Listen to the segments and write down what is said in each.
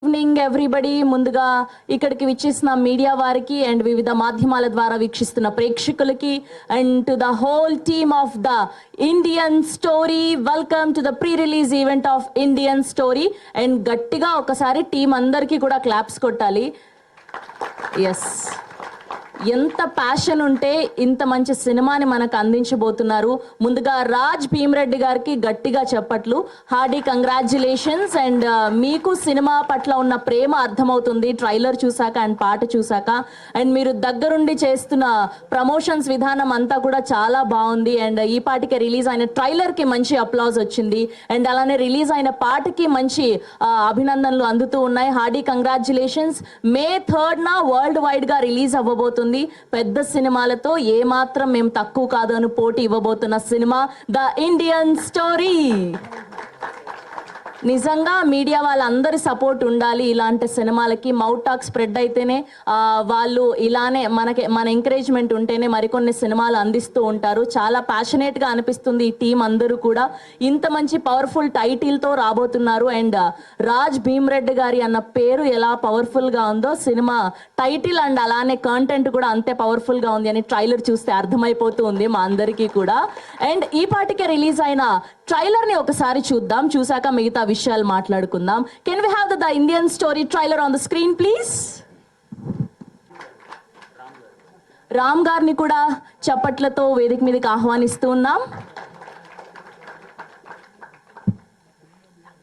Evening everybody. ముందుగా ఇక్కడికి విచ్చేసిన మీడియా వారికి అండ్ వివిధ మాధ్యమాల ద్వారా వీక్షిస్తున్న ప్రేక్షకులకి and to the whole team of the Indian story, welcome to the pre release event of Indian story. And గట్టిగా ఒకసారి టీం అందరికీ కూడా క్లాప్స్ కొట్టాలి. ఎస్, ఎంత ప్యాషన్ ఉంటే ఇంత మంచి సినిమాని మనకు అందించబోతున్నారు. ముందుగా రాజ్ భీమరెడ్డి గారికి గట్టిగా చెప్పట్లు. Hearty congratulations. అండ్ మీకు సినిమా పట్ల ఉన్న ప్రేమ అర్థమవుతుంది ట్రైలర్ చూసాక అండ్ పాట చూసాక. అండ్ మీరు దగ్గరుండి చేస్తున్న ప్రమోషన్స్ విధానం అంతా కూడా చాలా బాగుంది. అండ్ ఈ పాటికి రిలీజ్ అయిన ట్రైలర్కి మంచి అప్లాజ్ వచ్చింది. అండ్ అలానే రిలీజ్ అయిన పాటకి మంచి అభినందనలు అందుతూ ఉన్నాయి. Hearty congratulations. May 3rd world wide గా రిలీజ్ అవ్వబోతుంది. పెద్ద సినిమాలతో ఏమాత్రం మేము తక్కువ కాదు అని పోటీ ఇవ్వబోతున్న సినిమా ద ఇండియన్ స్టోరీ. నిజంగా మీడియా వాళ్ళందరి సపోర్ట్ ఉండాలి ఇలాంటి సినిమాలకి. మౌత్ టాక్ స్ప్రెడ్ అయితేనే వాళ్ళు ఇలానే మన ఎంకరేజ్మెంట్ ఉంటేనే మరికొన్ని సినిమాలు అందిస్తూ ఉంటారు. చాలా ప్యాషనేట్గా అనిపిస్తుంది ఈ టీం అందరూ కూడా. ఇంత మంచి పవర్ఫుల్ టైటిల్తో రాబోతున్నారు. అండ్ రాజ్ భీమరెడ్డి గారి అన్న పేరు ఎలా పవర్ఫుల్గా ఉందో సినిమా టైటిల్ అండ్ అలానే కంటెంట్ కూడా అంతే పవర్ఫుల్గా ఉంది అని ట్రైలర్ చూస్తే అర్థమైపోతూ ఉంది మా అందరికీ కూడా. అండ్ ఈ పాటికే రిలీజ్ అయిన ట్రైలర్ని ఒకసారి చూద్దాం, చూసాక మిగతా విషయాలు మాట్లాడుకుందాం. Can we have the Indian story trailer on the screen please? Ram గారిని కూడా చప్పట్లతో వేదిక మీదకి ఆహ్వానిస్తూ ఉన్నాం.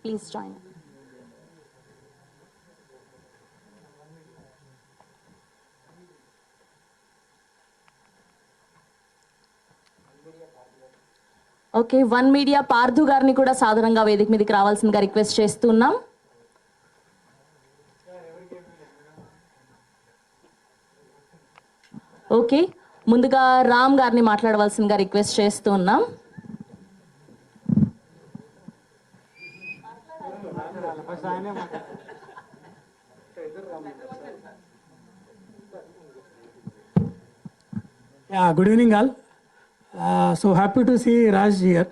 Please join. Okay, one media Parthu గారిని కూడా సాధారణంగా వేదిక మీదకి రావాల్సిందిగా రిక్వెస్ట్ చేస్తున్నాం. ఓకే, ముందుగా రామ్ గారిని మాట్లాడవలసిందిగా రిక్వెస్ట్ చేస్తున్నాం. Good evening all. So happy to see Raj here.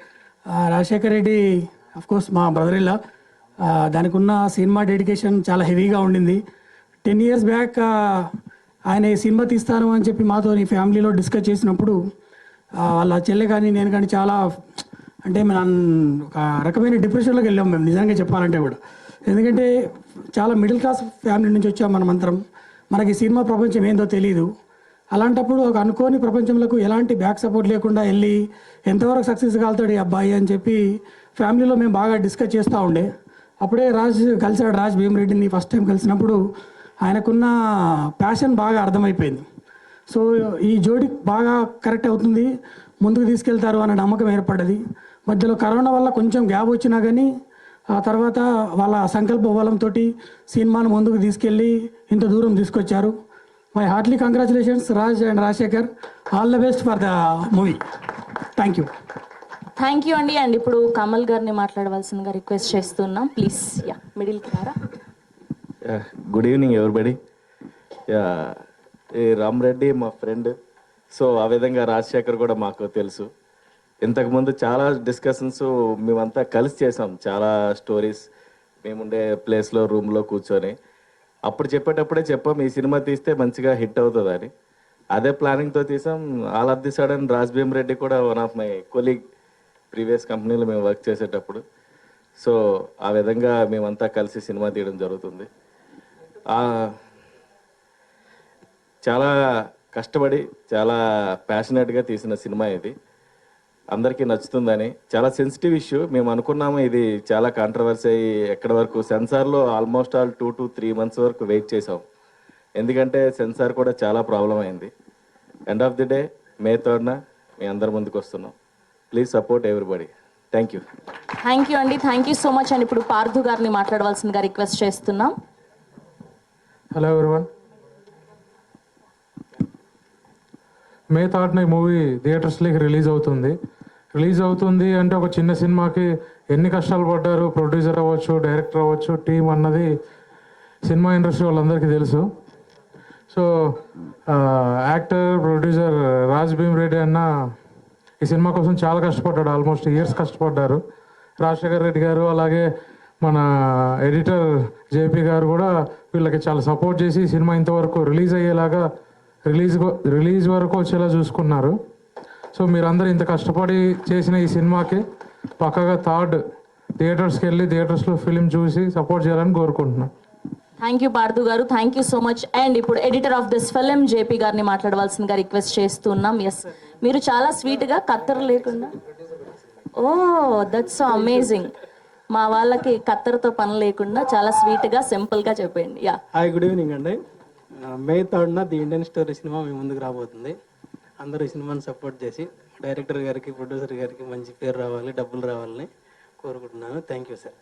Rajshekhar Reddy, of course, మా బ్రదర్ ఇల్లా. దానికి ఉన్న సినిమా డెడికేషన్ చాలా హెవీగా ఉండింది. 10 years బ్యాక్ ఆయన ఈ సినిమా తీస్తాను అని చెప్పి మాతో ఫ్యామిలీలో డిస్కస్ చేసినప్పుడు వాళ్ళ చెల్లె కానీ నేను కానీ చాలా అంటే మనం ఒక రకమైన డిప్రెషన్లోకి వెళ్ళాం మేము నిజంగా చెప్పాలంటే కూడా. ఎందుకంటే చాలా మిడిల్ క్లాస్ ఫ్యామిలీ నుంచి వచ్చాం మనమంతరం. మనకి సినిమా ప్రపంచం ఏందో తెలియదు. అలాంటప్పుడు ఒక అనుకోని ప్రపంచంలోకి ఎలాంటి బ్యాక్ సపోర్ట్ లేకుండా వెళ్ళి ఎంతవరకు సక్సెస్ కాలుతాడు ఈ అబ్బాయి అని చెప్పి ఫ్యామిలీలో మేము బాగా డిస్కస్ చేస్తూ ఉండే. అప్పుడే రాజ్ భీమరెడ్డిని ఫస్ట్ టైం కలిసినప్పుడు ఆయనకున్న ప్యాషన్ బాగా అర్థమైపోయింది. సో ఈ జోడి బాగా కరెక్ట్ అవుతుంది, ముందుకు తీసుకెళ్తారు అనే నమ్మకం ఏర్పడ్డది. మధ్యలో కరోనా వల్ల కొంచెం గ్యాప్ వచ్చినా కానీ ఆ తర్వాత వాళ్ళ సంకల్ప బలంతో సినిమాను ముందుకు తీసుకెళ్ళి ఇంత దూరం తీసుకొచ్చారు. My heartly congratulations Raj and Rajasekhar. All the best for the movie. Thank you. Thank you అండి. అండ్ ఇప్పుడు కమల్ గారిని మాట్లాడవలసిందిగా రిక్వెస్ట్ చేస్తున్నాం ప్లీజ్. యా, మిడిల్కి రారా. Good evening everybody. ఈ రామ్ రెడ్డి మా ఫ్రెండ్. సో ఆ విధంగా రాజశేఖర్ కూడా మాకు తెలుసు. ఇంతకుముందు చాలా డిస్కషన్స్ మేమంతా కలిసి చేసాం, చాలా స్టోరీస్ మేముండే ప్లేస్లో రూమ్లో కూర్చొని. అప్పుడు చెప్పేటప్పుడే చెప్పాం ఈ సినిమా తీస్తే మంచిగా హిట్ అవుతుంది అని. అదే ప్లానింగ్తో తీసాం. All of the sudden Raj Bhimareddy కూడా one of my colleague, previous కంపెనీలో మేము వర్క్ చేసేటప్పుడు. సో ఆ విధంగా మేమంతా కలిసి సినిమా తీయడం జరుగుతుంది. చాలా కష్టపడి చాలా ప్యాషనెట్గా తీసిన సినిమా ఇది. అందరికీ నచ్చుతుందని. చాలా సెన్సిటివ్ ఇష్యూ. మేము అనుకున్నాము ఇది చాలా కాంట్రవర్సీ అయ్యి ఎక్కడి వరకు సెన్సార్లో ఆల్మోస్ట్ ఆల్ 2 to 3 months వరకు వెయిట్ చేసాం. ఎందుకంటే సెన్సార్ కూడా చాలా ప్రాబ్లం అయింది. End of the day May 3rd మీ అందరి ముందుకు వస్తున్నాం. Please support everybody. Thank you. Thank you అండి. Thank you so much. And ఇప్పుడు పార్థు గారిని మాట్లాడవలసిందిగా రిక్వెస్ట్ చేస్తున్నాం. Hello everyone. May 3rd ఈ మూవీ థియేటర్స్లోకి రిలీజ్ అవుతుంది అంటే ఒక చిన్న సినిమాకి ఎన్ని కష్టాలు పడ్డారు ప్రొడ్యూసర్ అవ్వచ్చు, డైరెక్టర్ అవ్వచ్చు, టీం అన్నది సినిమా ఇండస్ట్రీ వాళ్ళందరికీ తెలుసు. So actor producer Raj Bheema Reddy అన్న ఈ సినిమా కోసం చాలా కష్టపడ్డాడు. ఆల్మోస్ట్ ఇయర్స్ కష్టపడ్డారు. రాజశేఖర్ రెడ్డి గారు అలాగే మన ఎడిటర్ జేపీ గారు కూడా వీళ్ళకి చాలా సపోర్ట్ చేసి సినిమా ఇంతవరకు రిలీజ్ అయ్యేలాగా రిలీజ్ వరకు వచ్చేలా చూసుకున్నారు. సో మీరందరూ ఇంత కష్టపడి చేసిన ఈ సినిమాకి పక్కగా థర్డ్ థియేటర్స్కి వెళ్ళి థియేటర్స్లో ఫిలిం చూసి సపోర్ట్ చేయాలని కోరుకుంటున్నాను. థ్యాంక్ యూ పార్థు గారు, thank you so much. And ఇప్పుడు editor of this film JP గారిని మాట్లాడవలసిందిగా రిక్వెస్ట్ చేస్తున్నాం. ఎస్, మీరు చాలా స్వీట్గా కత్తెర లేకుండా, ఓ దట్స్ సో అమేజింగ్. మా వాళ్ళకి కత్తెరతో పని లేకుండా చాలా స్వీట్గా సింపుల్గా చెప్పండి. యా, హాయ్, గుడ్ ఈవినింగ్ అండి. మే 3న ది ఇండియన్ స్టోరీ సినిమా మీ ముందుకు రాబోతుంది. అందరూ ఈ సినిమాని సపోర్ట్ చేసి డైరెక్టర్ గారికి, ప్రొడ్యూసర్ గారికి మంచి పేరు రావాలి, డబ్బులు రావాలని కోరుకుంటున్నాను. Thank you sir.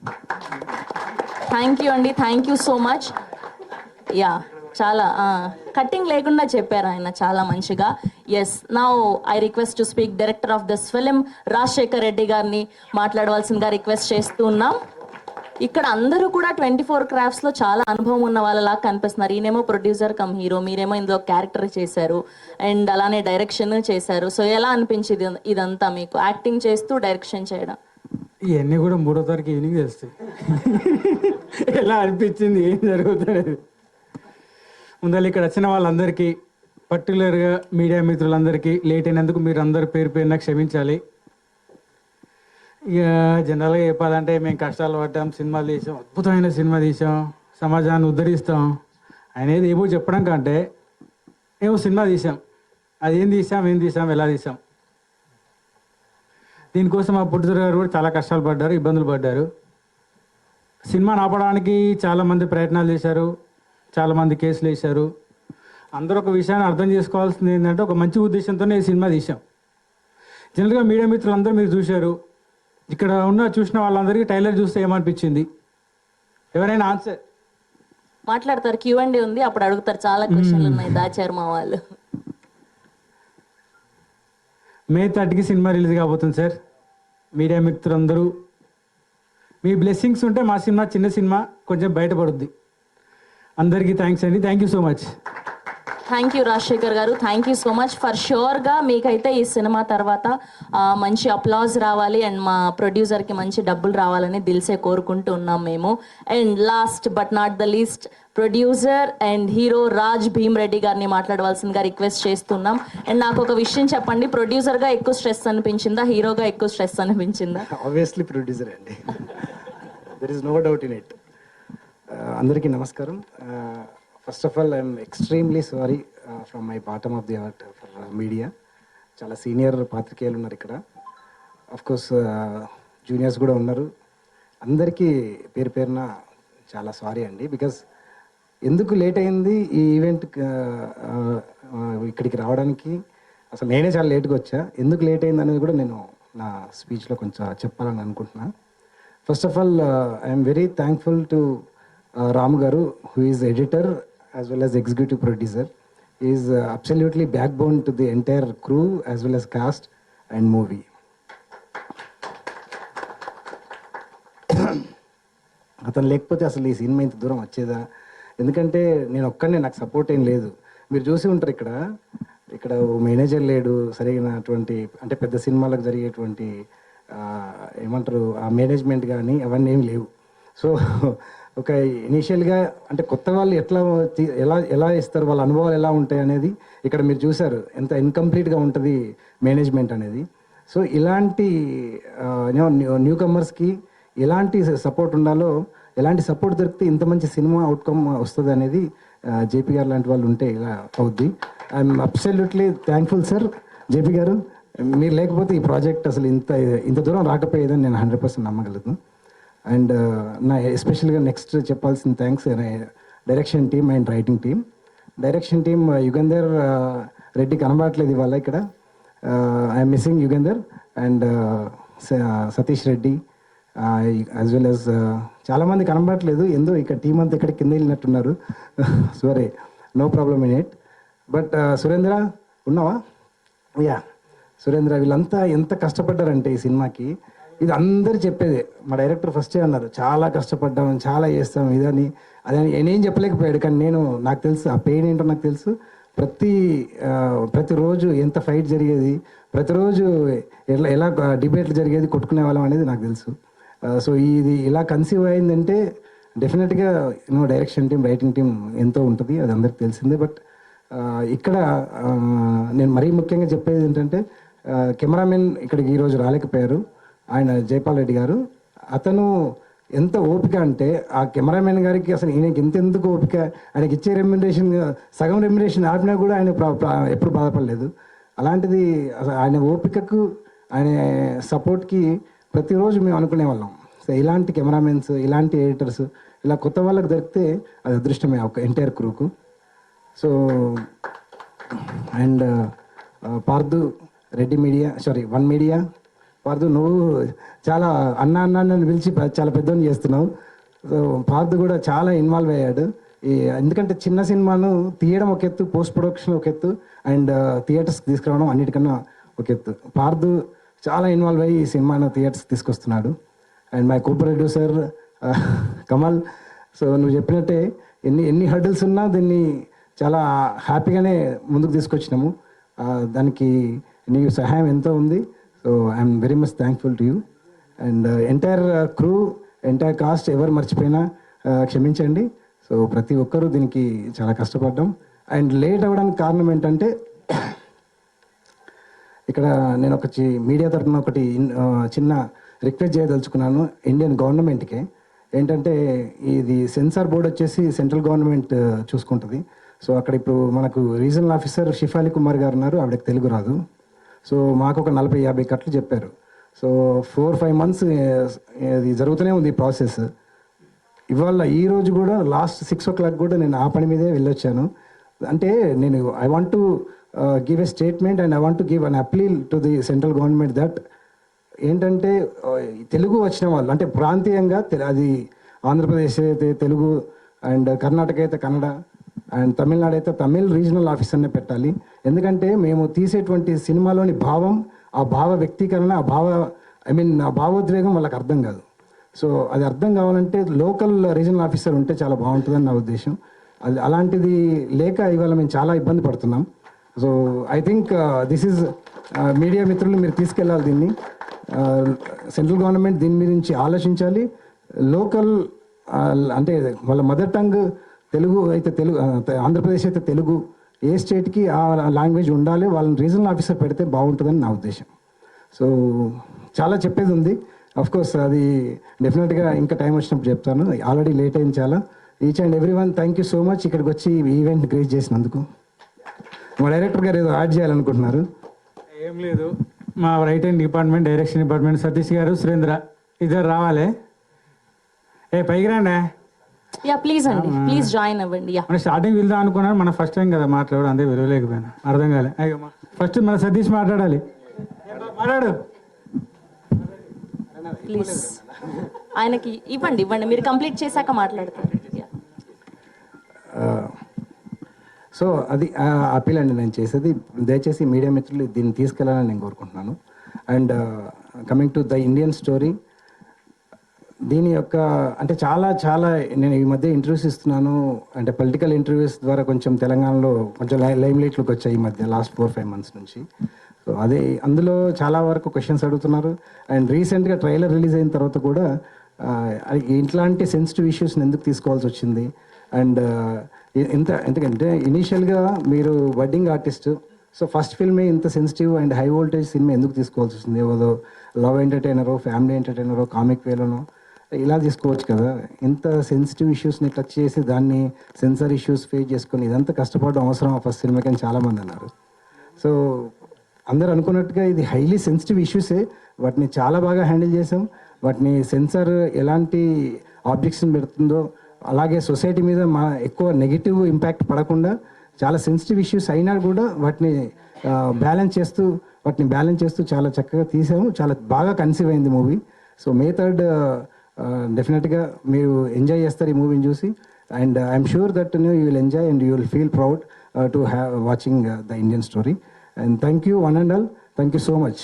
Thank you అండి, thank you so much. Yeah, చాలా కట్టింగ్ లేకుండా చెప్పారు ఆయన చాలా మంచిగా. Yes, now I request to speak director of this film Rajasekhar Reddy గారిని మాట్లాడవలసిందిగా రిక్వెస్ట్ చేస్తున్నాం. ఇక్కడ అందరూ కూడా 24 క్రాఫ్ట్స్లో చాలా అనుభవం ఉన్న వాళ్ళలా కనిపిస్తున్నారు. ఈయనేమో ప్రొడ్యూసర్ కమ్ హీరో, మీరేమో ఇందులో క్యారెక్టర్ చేశారు అండ్ అలానే డైరెక్షన్ చేశారు. సో ఎలా అనిపించింది ఇదంతా మీకు, యాక్టింగ్ చేస్తూ డైరెక్షన్ చేయడం? ఇవన్నీ కూడా 3వ తారీఖు ఈవినింగ్ తెలుస్తాయి. ఎలా అనిపించింది, ఏం జరుగుతుంది. ముందర ఇక్కడ వచ్చిన వాళ్ళందరికీ, పర్టికులర్గా మీడియా మిత్రులందరికీ లేట్ అయినందుకు మీరు అందరు పేరు పేరున క్షమించాలి. ఇక జనరల్గా చెప్పాలంటే మేము కష్టాలు పడ్డాం, సినిమాలు తీసాం, అద్భుతమైన సినిమా తీసాం, సమాజాన్ని ఉద్ధరిస్తాం అనేది ఏమో చెప్పడం కంటే ఏమో సినిమా తీసాం, అది ఏం తీసాం, ఎలా తీసాం. దీనికోసం మా ప్రొడ్యూసర్ గారు కూడా చాలా కష్టాలు పడ్డారు, ఇబ్బందులు పడ్డారు. సినిమాని ఆపడానికి చాలామంది ప్రయత్నాలు చేశారు, చాలామంది కేసులు వేశారు. అందరూ ఒక విషయాన్ని అర్థం చేసుకోవాల్సింది ఏంటంటే ఒక మంచి ఉద్దేశంతోనే ఈ సినిమా తీసాం. జనరల్గా మీడియా మిత్రులందరూ మీరు చూశారు, ఇక్కడ చూసిన వాళ్ళందరికీ ట్రైలర్ చూస్తే ఏమనిపించింది? ఎవరైనా ఆన్సర్ మాట్లాడతారు, Q&A ఉంది, అప్పుడు అడుగుతారు. చాలా క్వశ్చన్లు ఉన్నాయి, దాచారు మా వాళ్ళు. మే 30కి సినిమా రిలీజ్ కాబోతుంది సార్. మీడియా మిత్రులందరూ మీ బ్లెస్సింగ్స్ ఉంటే మా సినిమా, చిన్న సినిమా, కొంచెం బయటపడుద్ది. అందరికీ థ్యాంక్స్ అండి, thank you so much. Thank you Rajasekhar గారు, thank you so much. For ష్యూర్గా మీకైతే ఈ సినిమా తర్వాత మంచి అప్లాజ్ రావాలి అండ్ మా ప్రొడ్యూసర్కి మంచి డబ్బులు రావాలని దిల్సే కోరుకుంటూ ఉన్నాం మేము. And last but not the least, producer and hero Raj Bheem Reddy గారిని మాట్లాడవలసిందిగా రిక్వెస్ట్ చేస్తున్నాం. అండ్ నాకు ఒక విషయం చెప్పండి, ప్రొడ్యూసర్గా ఎక్కువ స్ట్రెస్ అనిపించిందా, హీరోగా ఎక్కువ స్ట్రెస్ అనిపించిందా? ఆబ్వియస్లీ ప్రొడ్యూసర్ అండి, there is no doubt in it. అందరికీ నమస్కారం. First of all I'm extremely sorry from my bottom of the heart for media. చాలా సీనియర్ పాత్రికేయులు ఉన్నారు ఇక్కడ, కోర్స్ జూనియర్స్ కూడా ఉన్నారు. అందరికీ పేరు పేరున చాలా సారీ అండి. బికాస్ ఎందుకు లేట్ అయింది ఈ ఈవెంట్ ఇక్కడికి రావడానికి, అసలు నేనే చాలా లేట్గా వచ్చా. ఎందుకు లేట్ అయింది అనేది కూడా నేను నా స్పీచ్లో కొంచెం చెప్పాలని అనుకుంటున్నా. First of all I'm very thankful to Ram గారు, who is editor as well as executive producer. He is absolutely backbone to the entire crew as well as cast and movie. అతను లేకపోతే అసలు ఈ సినిమా ఇంత దూరం వచ్చేదా? ఎందుకంటే నేను ఒక్కనే, నాకు సపోర్ట్ ఏం లేదు. మీరు చూసి ఉంటారు ఇక్కడ మేనేజర్ లేడు సరైనటువంటి, అంటే పెద్ద సినిమాలకు జరిగేటువంటి ఏమంటారు ఆ మేనేజ్మెంట్ కానీ అవన్నీ ఏమి లేవు. సో ఒక ఇనీషియల్గా అంటే కొత్త వాళ్ళు ఎలా ఇస్తారు, వాళ్ళ అనుభవాలు ఎలా ఉంటాయి అనేది ఇక్కడ మీరు చూసారు, ఎంత ఇన్కంప్లీట్గా ఉంటుంది మేనేజ్మెంట్ అనేది. సో ఇలాంటి న్యూ కమర్స్కి ఎలాంటి సపోర్ట్ ఉండాలో, ఎలాంటి సపోర్ట్ దొరికితే ఇంత మంచి సినిమా అవుట్కమ్ వస్తుంది అనేది జేపీ గారు లాంటి వాళ్ళు ఉంటే ఇలా అవుద్ది. I'm absolutely thankful sir JP గారు. మీరు లేకపోతే ఈ ప్రాజెక్ట్ అసలు ఇంత దూరం రాకపోయేదని నేను 100% నమ్మగలను. అండ్ నా ఎస్పెషల్గా నెక్స్ట్ చెప్పాల్సిన thanks direction team and writing team. Direction team Yugandhar Reddy కనబడట్లేదు ఇవాళ ఇక్కడ. I'm missing Yugandhar and Satish Reddy as well as చాలామంది కనబడట్లేదు, ఎందో ఇక్కడ టీం అంతా ఇక్కడ కింద వెళ్ళినట్టున్నారు. Sorry, no problem in it. But Surendra ఉన్నావా? యా, సురేంద్ర వీళ్ళంతా ఎంత కష్టపడ్డారంటే ఈ సినిమాకి, ఇది అందరు చెప్పేదే. మా డైరెక్టర్ ఫస్టే అన్నారు, చాలా కష్టపడ్డాం, చాలా చేస్తాం ఇదని. అదని నేనేం చెప్పలేకపోయాడు, కానీ నాకు తెలుసు ఆ పెయిన్ ఏంటో నాకు తెలుసు. ప్రతిరోజు ఎంత ఫైట్ జరిగేది, ప్రతిరోజు ఎలా డిబేట్లు జరిగేది, కొట్టుకునే వాళ్ళం అనేది నాకు తెలుసు. సో ఇది ఇలా కన్సీవ్ అయిందంటే డెఫినెట్గా డైరెక్షన్ టీం, రైటింగ్ టీం ఎంతో ఉంటుంది, అది అందరికి తెలిసిందే. బట్ ఇక్కడ నేను మరీ ముఖ్యంగా చెప్పేది ఏంటంటే కెమెరామెన్ ఇక్కడికి ఈరోజు రాలేకపోయారు, ఆయన జైపాల్ రెడ్డి గారు. అతను ఎంత ఓపిక అంటే ఆ కెమెరామెన్ గారికి అసలు ఈయనకి ఎంతెందుకు ఓపిక, ఆయనకి ఇచ్చే రెమ్యునరేషన్ సగం రెమ్యునరేషన్ ఆపినా కూడా ఆయన ఎప్పుడు బాధపడలేదు. అలాంటిది అసలు ఆయన ఓపికకు, ఆయన సపోర్ట్కి ప్రతిరోజు మేము అనుకునే వాళ్ళం. సో ఇలాంటి కెమెరామెన్స్, ఇలాంటి ఎడిటర్స్ ఇలా కొత్త వాళ్ళకి దొరికితే అది అదృష్టమే ఒక ఎంటైర్ క్రూకు. So and Parthu, Reddy media, one media, Parthu నువ్వు చాలా అన్న పిలిచి చాలా పెద్దోని చేస్తున్నావు. సో పార్దు కూడా చాలా ఇన్వాల్వ్ అయ్యాడు. ఎందుకంటే చిన్న సినిమాను తీయడం ఒక ఎత్తు, పోస్ట్ ప్రొడక్షన్ ఒక ఎత్తు, అండ్ థియేటర్స్కి తీసుకురావడం అన్నిటికన్నా ఒక ఎత్తు. పార్దు చాలా ఇన్వాల్వ్ అయ్యి ఈ సినిమాను థియేటర్స్కి తీసుకొస్తున్నాడు. And my co producer Kamal. So నువ్వు చెప్పినట్టే ఎన్ని హర్డిల్స్ ఉన్నా దీన్ని చాలా హ్యాపీగానే ముందుకు తీసుకొచ్చినాము. దానికి నీ సహాయం ఎంతో ఉంది. So I'm very much thankful to you. And entire crew, entire cost ఎవరు మర్చిపోయినా క్షమించండి. సో ప్రతి ఒక్కరూ దీనికి చాలా కష్టపడ్డాం. అండ్ లేట్ అవ్వడానికి కారణం ఏంటంటే ఇక్కడ నేను మీడియా తరఫున ఒకటి చిన్న రిక్వెస్ట్ చేయదలుచుకున్నాను ఇండియన్ గవర్నమెంట్కి. ఏంటంటే ఇది సెన్సార్ బోర్డ్ వచ్చేసి సెంట్రల్ గవర్నమెంట్ చూసుకుంటుంది. సో అక్కడ ఇప్పుడు మనకు రీజనల్ ఆఫీసర్ షిఫాలి కుమార్ గారు ఉన్నారు, ఆవిడకి తెలుగు రాదు. సో మాకు ఒక 40-50 కట్లు చెప్పారు. సో 4-5 months ఇది జరుగుతూనే ఉంది ప్రాసెస్. ఇవాళ ఈ రోజు కూడా లాస్ట్ 6 o'clock కూడా నేను ఆ పని మీదే వెళ్ళొచ్చాను. అంటే నేను I want to give a statement and I want to give an appeal to the central government that ఏంటంటే తెలుగు వచ్చిన వాళ్ళు అంటే ప్రాంతీయంగా అది ఆంధ్రప్రదేశ్ అయితే తెలుగు, అండ్ కర్ణాటక అయితే కన్నడ, అండ్ తమిళనాడు అయితే తమిళ్ రీజనల్ ఆఫీసర్నే పెట్టాలి. ఎందుకంటే మేము తీసేటువంటి సినిమాలోని భావం, ఆ భావ వ్యక్తీకరణ, ఆ భావోద్వేగం వాళ్ళకి అర్థం కాదు. సో అది అర్థం కావాలంటే లోకల్ రీజనల్ ఆఫీసర్ ఉంటే చాలా బాగుంటుందని నా ఉద్దేశం. అది అలాంటిది లేక ఇవాళ మేము చాలా ఇబ్బంది పడుతున్నాం. So I think this is media మిత్రులు మీరు తీసుకెళ్ళాలి దీన్ని. సెంట్రల్ గవర్నమెంట్ దీని గురించి ఆలోచించాలి. లోకల్ అంటే వాళ్ళ మదర్ టంగ్ తెలుగు అయితే తెలుగు, ఆంధ్రప్రదేశ్ అయితే తెలుగు, ఏ స్టేట్కి ఆ లాంగ్వేజ్ ఉండాలి, వాళ్ళని రీజనల్ ఆఫీసర్ పెడితే బాగుంటుందని నా ఉద్దేశం. సో చాలా చెప్పేది ఉంది. కోర్స్ అది డెఫినెట్గా ఇంకా టైం వచ్చినప్పుడు చెప్తాను. ఆల్రెడీ లేట్ అయింది చాలా. Each and every one thank you so much ఇక్కడికి వచ్చి ఈ ఈవెంట్ గ్రేస్ చేసినందుకు. మా డైరెక్టర్ గారు ఏదో యాడ్ చేయాలనుకుంటున్నారు. ఏం లేదు, మా right hand department, direction department Satish గారు, సురేంద్ర ఇద్దరు రావాలి. పైకి రాండి. యా ప్లీజ్ అండి, ప్లీజ్ జాయిన్ అవ్వండి. యా మన స్టార్టింగ్ వెళ్దాం అనుకున్నాను, మన ఫస్ట్ టైం కదా మాట్లాడు, అంతే విలువలేకపోయినా అర్థం కాలే. ఫస్ట్ మన సతీష్ మాట్లాడాలి. మాట్లాడు ప్లీజ్. ఆయనకి ఇవ్వండి, మీరు కంప్లీట్ చేశాక మాట్లాడతారు. సో అది అపీల్ అండి నేను చేసేది. దయచేసి మీడియా మిత్రులు దీన్ని తీసుకెళ్లాలని నేను కోరుకుంటున్నాను. And coming to the Indian story, దీని యొక్క అంటే చాలా నేను ఈ మధ్య ఇంటర్వ్యూస్ ఇస్తున్నాను. అంటే పొలిటికల్ ఇంటర్వ్యూస్ ద్వారా కొంచెం తెలంగాణలో కొంచెం లైమ్ లైట్లోకి వచ్చాయి ఈ మధ్య లాస్ట్ 4-5 months నుంచి. సో అదే అందులో చాలా వరకు క్వశ్చన్స్ అడుగుతున్నారు. అండ్ రీసెంట్గా ట్రైలర్ రిలీజ్ అయిన తర్వాత కూడా ఇట్లాంటి సెన్సిటివ్ ఇష్యూస్ని ఎందుకు తీసుకోవాల్సి వచ్చింది, అండ్ ఎందుకంటే ఇనీషియల్గా మీరు బడ్డింగ్ ఆర్టిస్ట్, సో ఫస్ట్ ఫిల్మే ఇంత sensitive and high voltage cinema ఎందుకు తీసుకోవాల్సి వస్తుంది? ఏదో లవ్ ఎంటర్టైనరో, ఫ్యామిలీ ఎంటర్టైనరో, కామిక్ వేలోనో ఇలా తీసుకోవచ్చు కదా. ఇంత సెన్సిటివ్ ఇష్యూస్ని టచ్ చేసి దాన్ని సెన్సార్ ఇష్యూస్ ఫేస్ చేసుకొని ఇదంతా కష్టపడడం అవసరం ఫస్ట్ సినిమాకి అని చాలామంది అన్నారు. సో అందరు అనుకున్నట్టుగా ఇది హైలీ సెన్సిటివ్ ఇష్యూసే, వాటిని చాలా బాగా హ్యాండిల్ చేసాం. వాటిని సెన్సార్ ఎలాంటి ఆబ్జెక్షన్ పెడుతుందో అలాగే సొసైటీ మీద ఎక్కువ నెగిటివ్ ఇంపాక్ట్ పడకుండా చాలా సెన్సిటివ్ ఇష్యూస్ అయినా కూడా వాటిని బ్యాలెన్స్ చేస్తూ చాలా చక్కగా తీసాము. చాలా బాగా కన్సీవ్ అయింది మూవీ. సో May 3rd డెఫినెట్గా మీరు ఎంజాయ్ చేస్తారు ఈ మూవీని చూసి. And I'm sure that you will enjoy and you will feel proud to have watching the Indian story. And thank you one and all. Thank you so much.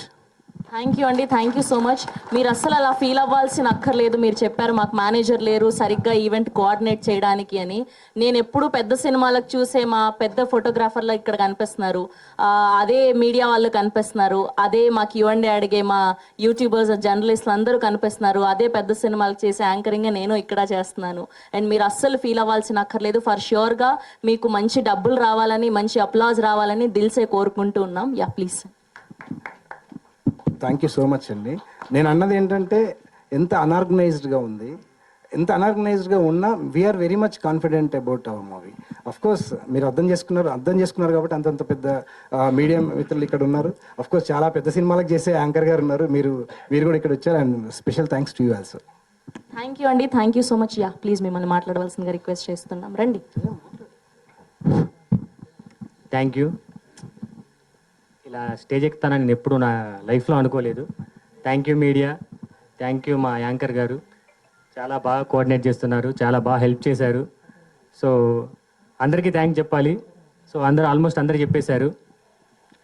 Thank you అండి, thank you so much. మీరు అస్సలు అలా feel అవ్వాల్సిన అక్కర్లేదు. మీరు చెప్పారు మాకు manager లేరు సరిగ్గా ఈవెంట్ కోఆర్డినేట్ చేయడానికి అని. నేను ఎప్పుడు పెద్ద సినిమాలకు చూసే మా పెద్ద ఫోటోగ్రాఫర్లు ఇక్కడ కనిపిస్తున్నారు, అదే మీడియా వాళ్ళు కనిపిస్తున్నారు, అదే మాకు ఇవ్వండి అడిగే మా యూట్యూబర్స్ జర్నలిస్టులు అందరూ కనిపిస్తున్నారు, అదే పెద్ద సినిమాలకు చేసే యాంకరింగ్ నేను ఇక్కడ చేస్తున్నాను. అండ్ మీరు అస్సలు ఫీల్ అవ్వాల్సిన అక్కర్లేదు. ఫర్ ష్యూర్గా మీకు మంచి డబ్బులు రావాలని, మంచి అప్లాజ్ రావాలని దిల్సే కోరుకుంటూ ఉన్నాం. Yeah please. Thank you so much అండి. నేను అన్నది ఏంటంటే ఎంత అన్ఆర్గనైజ్డ్గా ఉంది, ఎంత అన్ఆర్గనైజ్డ్గా ఉన్నా we're very much confident about our movie. Of course మీరు అర్థం చేసుకున్నారు కాబట్టి అంతంత పెద్ద మీడియం మిత్రులు ఇక్కడ ఉన్నారు. అఫ్ కోర్స్ చాలా పెద్ద సినిమాలకు చేసే యాంకర్ గారు ఉన్నారు, మీరు కూడా ఇక్కడ వచ్చారు. And special thanks to you also. Thank you అండి, thank you so much. Yeah please మిమ్మల్ని మాట్లాడవలసిందిగా రిక్వెస్ట్ చేస్తున్నాం. రండి. Thank you. ఇలా స్టేజ్ ఎక్కుతానని నేను ఎప్పుడు నా లైఫ్లో అనుకోలేదు. Thank you media, thank you మా యాంకర్ గారు, చాలా బాగా కోఆర్డినేట్ చేస్తున్నారు, చాలా బాగా హెల్ప్ చేశారు. సో అందరికీ థ్యాంక్ చెప్పాలి. సో అందరూ ఆల్మోస్ట్ అందరూ చెప్పేశారు.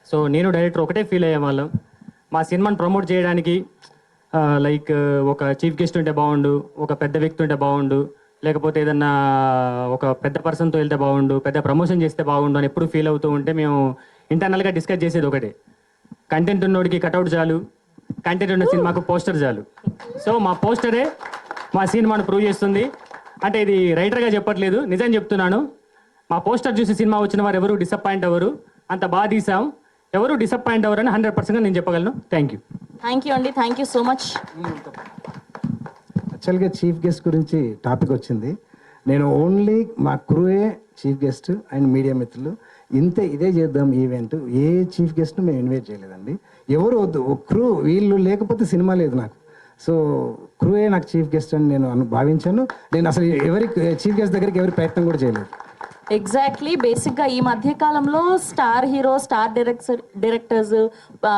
సో నేను డైరెక్టర్ ఒకటే ఫీల్ అయ్యే వాళ్ళం, మా సినిమాని ప్రమోట్ చేయడానికి లైక్ ఒక చీఫ్ గెస్ట్ ఉంటే బాగుండు, ఒక పెద్ద వ్యక్తి ఉంటే బాగుండు, లేకపోతే ఏదన్నా ఒక పెద్ద పర్సన్తో వెళ్తే బాగుండు, పెద్ద ప్రమోషన్ చేస్తే బాగుండు అని ఎప్పుడు ఫీల్ అవుతూ ఉంటే మేము ఇంటర్నల్గా డిస్కస్ చేసేది ఒకటే, కంటెంట్ ఉన్నోడికి కటౌట్ చాలు, కంటెంట్ ఉన్న సినిమాకు పోస్టర్ చాలు. సో మా పోస్టరే మా సినిమాను ప్రూవ్ చేస్తుంది. అంటే ఇది రైటర్గా చెప్పట్లేదు, నిజం చెప్తున్నాను. మా పోస్టర్ చూసి సినిమా వచ్చిన వారు ఎవరు డిసప్పాయింట్ అవ్వరు, అంత బాగా తీసాం, ఎవరు డిసప్పాయింట్ అవ్వరు అని 100% నేను చెప్పగలను. Thank you. థ్యాంక్ యూ అండి, థ్యాంక్ యూ సో మచ్. యాక్చువల్గా చీఫ్ గెస్ట్ గురించి టాపిక్ వచ్చింది. నేను ఓన్లీ మా క్రూయే చీఫ్ గెస్ట్ అండ్ మీడియా మిత్రులు ఇదే చేద్దాం ఈవెంట్. ఏ చీఫ్ గెస్ట్ను మేము ఇన్వైట్ చేయలేదండి, ఎవరు వద్దు. క్రూ వీళ్ళు లేకపోతే సినిమా లేదు నాకు. సో క్రూయే నాకు చీఫ్ గెస్ట్ అని నేను భావించాను. నేను అసలు చీఫ్ గెస్ట్ దగ్గరికి ఎవరి ప్రయత్నం కూడా చేయలేదు. ఎగ్జాక్ట్లీ. బేసిక్గా ఈ మధ్య కాలంలో స్టార్ హీరో, స్టార్ డైరెక్టర్స్,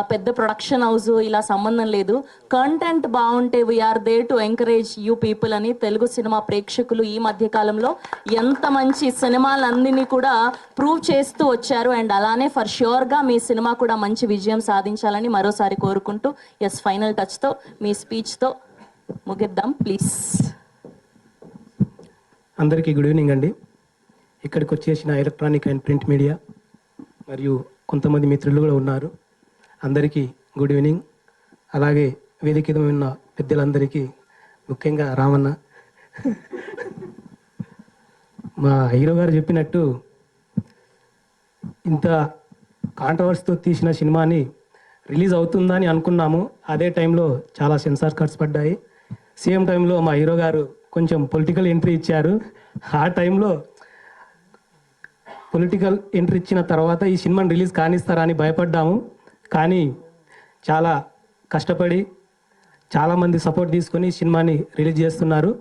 పెద్ద ప్రొడక్షన్ హౌస్ ఇలా సంబంధం లేదు. కంటెంట్ బాగుంటే we're there to encourage you people అని తెలుగు సినిమా ప్రేక్షకులు ఈ మధ్య కాలంలో ఎంత మంచి సినిమాలన్నీ కూడా ప్రూవ్ చేస్తూ వచ్చారు. అండ్ అలానే ఫర్ ష్యూర్గా మీ సినిమా కూడా మంచి విజయం సాధించాలని మరోసారి కోరుకుంటూ ఎస్ ఫైనల్ టచ్తో మీ స్పీచ్తో ముగిద్దాం ప్లీజ్. అందరికీ గుడ్ ఈవినింగ్ అండి. ఇక్కడికి వచ్చేసిన ఎలక్ట్రానిక్ అండ్ ప్రింట్ మీడియా మరియు కొంతమంది మిత్రులు కూడా ఉన్నారు. అందరికీ గుడ్ ఈవినింగ్. అలాగే వేదిక మీద ఉన్న పెద్దలందరికీ, ముఖ్యంగా రామన్న, మా హీరో గారు చెప్పినట్టు ఇంత కాంట్రవర్సీతో తీసిన సినిమాని రిలీజ్ అవుతుందని అనుకున్నాము. అదే టైంలో చాలా సెన్సార్ కట్స్ పడ్డాయి. సేమ్ టైంలో మా హీరో గారు కొంచెం పొలిటికల్ ఎంట్రీ ఇచ్చారు. ఆ టైంలో పొలిటికల్ ఎంట్రీ ఇచ్చిన తర్వాత ఈ సినిమాని రిలీజ్ కానిస్తారా అని భయపడ్డాము. కానీ చాలా కష్టపడి చాలామంది సపోర్ట్ తీసుకొని సినిమాని రిలీజ్ చేస్తున్నారు.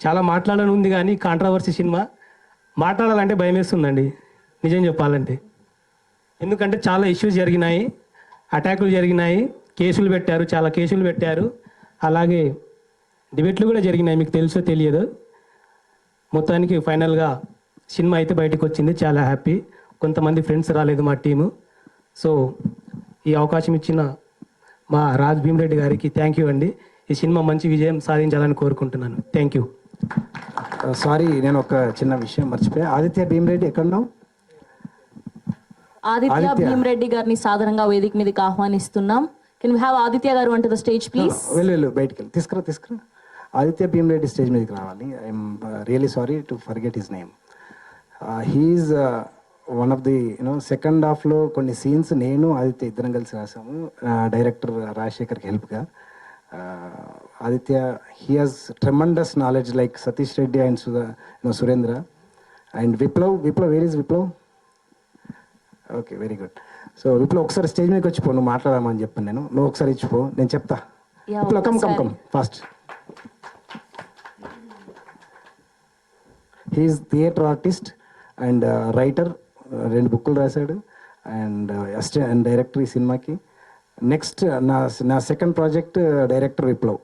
చాలా మాట్లాడాలని ఉంది కానీ కాంట్రవర్సీ సినిమా, మాట్లాడాలంటే భయం వేస్తుందండి నిజం చెప్పాలంటే. ఎందుకంటే చాలా ఇష్యూస్ జరిగినాయి, అటాకులు జరిగినాయి, కేసులు పెట్టారు, చాలా కేసులు పెట్టారు. అలాగే డిబేట్లు కూడా జరిగినాయి, మీకు తెలుసో తెలియదు. మొత్తానికి ఫైనల్గా సినిమా అయితే బయటకు వచ్చింది, చాలా హ్యాపీ. కొంతమంది ఫ్రెండ్స్ రాలేదు మా టీము. సో ఈ అవకాశం ఇచ్చిన మా రాజ్ భీమరెడ్డి గారికి థ్యాంక్ యూ అండి. ఈ సినిమా మంచి విజయం సాధించాలని కోరుకుంటున్నాను. Thank you. సారీ, నేను ఒక చిన్న విషయం మర్చిపోయా. ఆదిత్య భీమరెడ్డి ఎక్కడున్నావు? ఆదిత్య భీమరెడ్డి గారిని సాధారణంగా వేదిక మీదకి ఆహ్వానిస్తున్నాం. కెన్ వి హావ్ ఆదిత్య గారు on to the stage please? వెళ్ళు బయటికి వెళ్ళి తీసుకురా. ఆదిత్య భీమరెడ్డి స్టేజ్ మీదకి రావాలి. I'm really sorry to forget his name. He's one of the second హాఫ్లో కొన్ని సీన్స్ నేను ఆదిత్య ఇద్దరం కలిసి రాసాము, డైరెక్టర్ రాజశేఖర్కి హెల్ప్గా. Aditya he has tremendous knowledge like Satish Reddy and Surendra and Viplav. Where is Viplav? Okay, very good. So Viplav ఒకసారి స్టేజ్ మీదకి వచ్చిపో, నువ్వు మాట్లాడమని చెప్పాను నేను, నువ్వు ఒకసారి ఇచ్చిపో, నేను చెప్తా. Viplav come fast. He's theatre artist and writer, 2 బుక్కులు రాశాడు అండ్ అసిస్టెంట్ అండ్ డైరెక్టర్ ఈ సినిమాకి. నెక్స్ట్ నా సెకండ్ ప్రాజెక్ట్ డైరెక్టర్ విప్లవ్.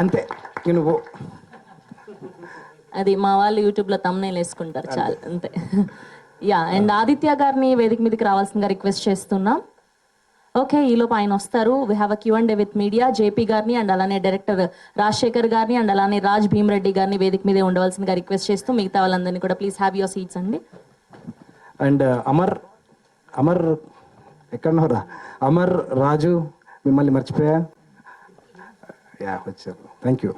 అంతే, నువ్వు అది మా వాళ్ళు యూట్యూబ్లో తమ్నైల్ వేసుకుంటారు చాలు, అంతే. యా, అండ్ ఆదిత్య గారిని వేదిక మీదకి రావాల్సిందిగా రిక్వెస్ట్ చేస్తున్నాం. ఓకే, ఈలోపు ఆయన వస్తారు. We have a Q&A with media. JP గారిని అండ్ అలానే డైరెక్టర్ రాజశేఖర్ గారిని అండ్ అలానే రాజ్ భీమరెడ్డి గారిని వేదిక మీదే ఉండవలసిందిగా రిక్వెస్ట్ చేస్తూ మిగతా వాళ్ళందరినీ కూడా ప్లీజ్ హ్యావ్ యువర్ సీట్స్ అండి. అండ్ అమర్ ఎక్కడున్నారా? అమర్ రాజు మిమ్మల్ని మర్చిపోయా. యా వచ్చారు. Thank you.